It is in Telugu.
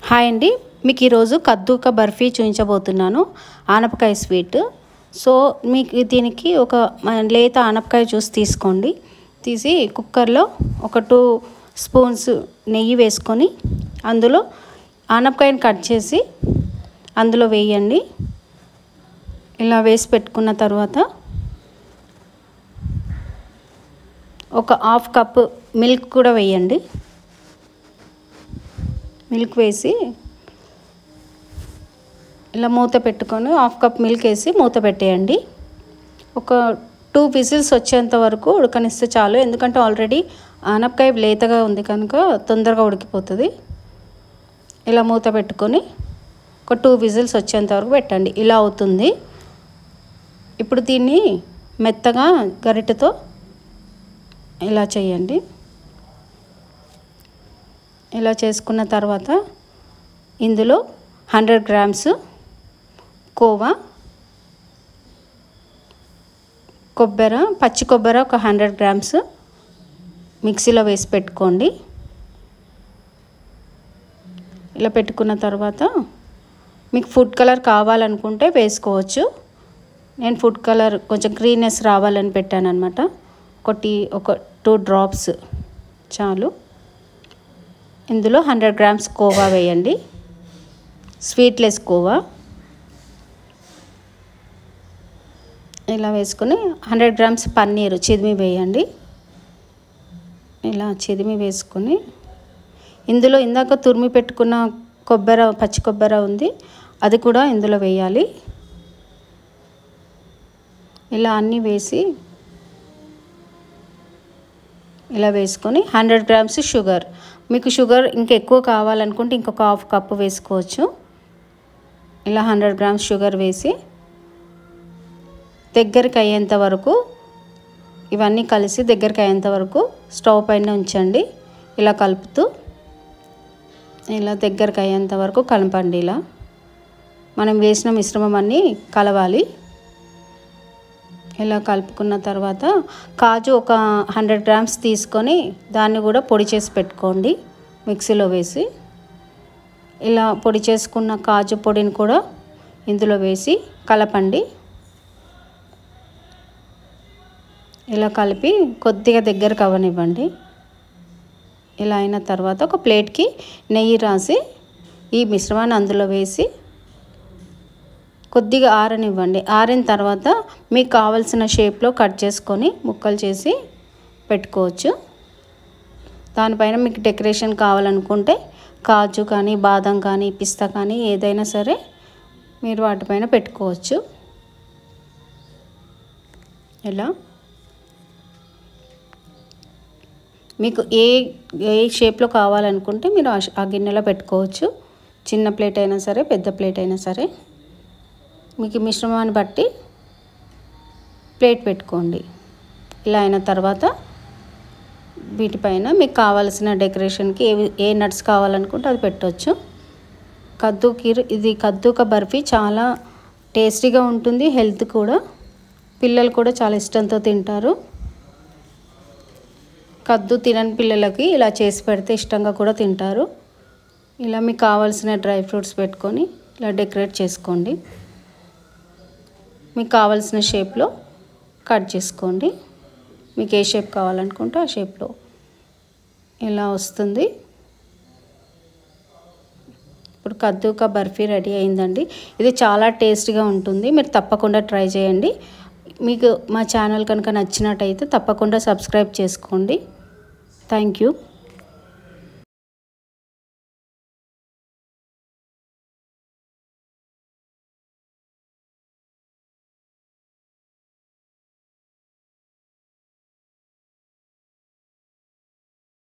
హాయ్ అండి, మీకు ఈరోజు కద్దూక బర్ఫీ చూపించబోతున్నాను. ఆనపకాయ స్వీట్. సో మీకు దీనికి ఒక లేత ఆనపకాయ జ్యూస్ తీసుకోండి. తీసి కుక్కర్లో ఒక 2 స్పూన్స్ నెయ్యి వేసుకొని అందులో ఆనపకాయని కట్ చేసి అందులో వేయండి. ఇలా వేసి పెట్టుకున్న తర్వాత ఒక 1/2 కప్పు మిల్క్ కూడా వేయండి. మిల్క్ వేసి ఇలా మూత పెట్టుకొని 1/2 కప్ మిల్క్ వేసి మూత పెట్టేయండి. ఒక 2 విజిల్స్ వచ్చేంత వరకు ఉడకనిస్తే చాలు. ఎందుకంటే ఆల్రెడీ ఆనపకాయ లేతగా ఉంది కనుక తొందరగా ఉడికిపోతుంది. ఇలా మూత పెట్టుకొని ఒక 2 విజిల్స్ వచ్చేంత వరకు పెట్టండి. ఇలా అవుతుంది. ఇప్పుడు దీన్ని మెత్తగా గరిటెతో ఇలా చేయండి. ఇలా చేసుకున్న తర్వాత ఇందులో 100 గ్రామ్స్ కోవా, పచ్చి కొబ్బరి ఒక 100 గ్రామ్స్ మిక్సీలో వేసి పెట్టుకోండి. ఇలా పెట్టుకున్న తర్వాత మీకు ఫుడ్ కలర్ కావాలనుకుంటే వేసుకోవచ్చు. నేను ఫుడ్ కలర్ కొంచెం గ్రీనెస్ రావాలని పెట్టాను అనమాట. ఒక 2 డ్రాప్స్ చాలు. ఇందులో 100 గ్రామ్స్ కోవా వేయండి, స్వీట్లెస్ కోవా. ఇలా వేసుకొని 100 గ్రామ్స్ పన్నీరు చిదిమి వేయండి. ఇలా చిదిమి వేసుకొని ఇందులో ఇందాక తురిమి పెట్టుకున్న పచ్చి కొబ్బరి ఉంది, అది కూడా ఇందులో వేయాలి. ఇలా అన్నీ వేసి ఇలా వేసుకొని 100 గ్రామ్స్ షుగర్. మీకు షుగర్ ఇంకెక్కువ కావాలనుకుంటే ఇంకొక 1/2 కప్పు వేసుకోవచ్చు. ఇలా 100 గ్రామ్స్ షుగర్ వేసి దగ్గరికి అయ్యేంత వరకు ఇవన్నీ కలిసి దగ్గరికి అయ్యేంత వరకు స్టవ్ పైన ఉంచండి. ఇలా కలుపుతూ ఇలా దగ్గరికి అయ్యేంత వరకు కలపండి. ఇలా మనం వేసిన మిశ్రమం అన్నీ కలవాలి. ఇలా కలుపుకున్న తర్వాత కాజు ఒక 100 గ్రామ్స్ తీసుకొని దాన్ని కూడా పొడి చేసి పెట్టుకోండి మిక్సీలో వేసి. ఇలా పొడి చేసుకున్న కాజు పొడిని కూడా ఇందులో వేసి కలపండి. ఇలా కలిపి కొద్దిగా దగ్గరకు అవ్వనివ్వండి. ఇలా అయిన తర్వాత ఒక ప్లేట్కి నెయ్యి రాసి ఈ మిశ్రమాన్ని అందులో వేసి కొద్దిగా ఆరనివ్వండి. ఆరిన తర్వాత మీకు కావాల్సిన షేప్లో కట్ చేసుకొని ముక్కలు చేసి పెట్టుకోవచ్చు. దానిపైన మీకు డెకరేషన్ కావాలనుకుంటే కాజు కానీ, బాదం కానీ, పిస్తా కానీ ఏదైనా సరే మీరు వాటిపైన పెట్టుకోవచ్చు. ఇలా మీకు ఏ షేప్లో కావాలనుకుంటే మీరు ఆ గిన్నెలో పెట్టుకోవచ్చు. చిన్న ప్లేట్ అయినా సరే, పెద్ద ప్లేట్ అయినా సరే మీకు మిశ్రమాన్ని బట్టి ప్లేట్ పెట్టుకోండి. ఇలా అయిన తర్వాత వీటిపైన మీకు కావాల్సిన డెకరేషన్కి ఏ నట్స్ కావాలనుకుంటే అది పెట్టవచ్చు. ఇది కద్దూక బర్ఫీ చాలా టేస్టీగా ఉంటుంది. హెల్త్ కూడా, పిల్లలు కూడా చాలా ఇష్టంతో తింటారు. కద్దు తినని పిల్లలకి ఇలా చేసి పెడితే ఇష్టంగా కూడా తింటారు. ఇలా మీకు కావాల్సిన డ్రై ఫ్రూట్స్ పెట్టుకొని ఇలా డెకరేట్ చేసుకోండి. మీకు కావాల్సిన షేప్లో కట్ చేసుకోండి. మీకు ఏ షేప్ కావాలనుకుంటే ఆ షేప్లో ఇలా వస్తుంది. ఇప్పుడు కద్దూక బర్ఫీ రెడీ అయిందండి. ఇది చాలా టేస్టీగా ఉంటుంది. మీరు తప్పకుండా ట్రై చేయండి. మీకు మా ఛానల్ కనుక నచ్చినట్టయితే తప్పకుండా సబ్స్క్రైబ్ చేసుకోండి. Thank you.